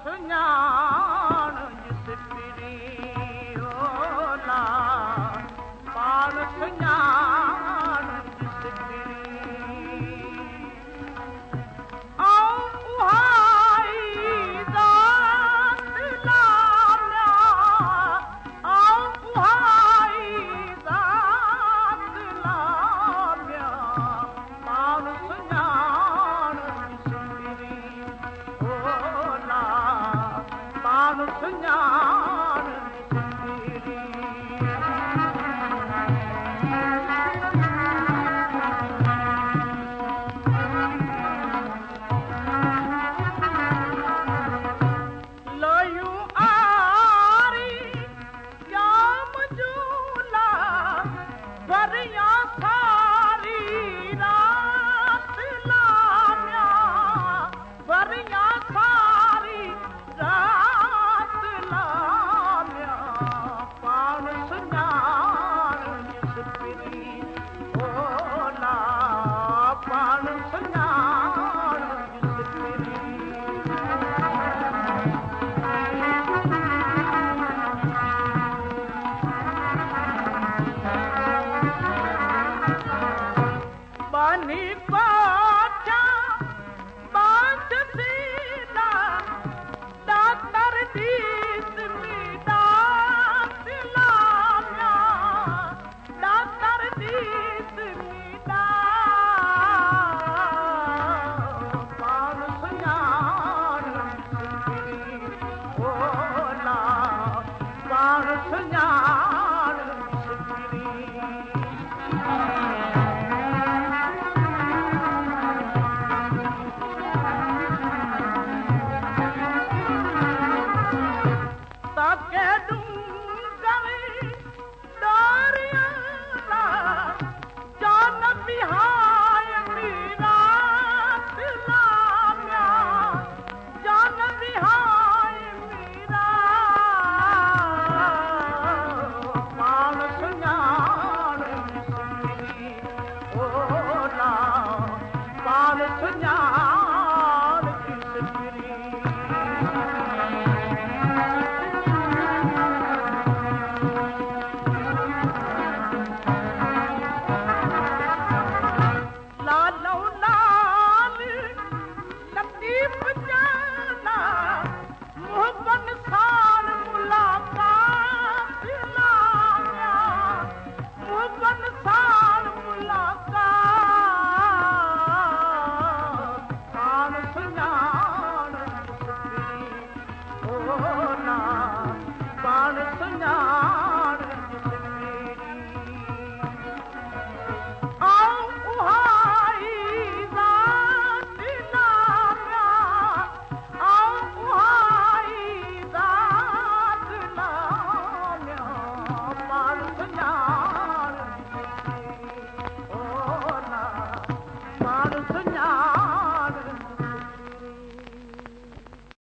सुञाण जिसरी ओला पाण सुञाण जिसरी उहाई ज़ात लामिया उहाई ज़ात लामिया पाण सुञाण जिसरी ओला पाण सुञाण जिसरी लोयूं आरी याम झूला भरियां सारी रात लामिया भरियां सारी रात लामिया पाण सुञाण जिसरी ओला पाण सुञाण जिसरी बानी पाचा बात सीना दातर दीस में दात लामिया दातर दीस में दात पाण सुञाण जिसरी ओला पाण सुञाण जिसरी ताके डूंगरी दारियाला जान बिहाय मीरात लामिया जान बिहाय मीरात पाण सुञाण जिसरी ओला पाण सुञाण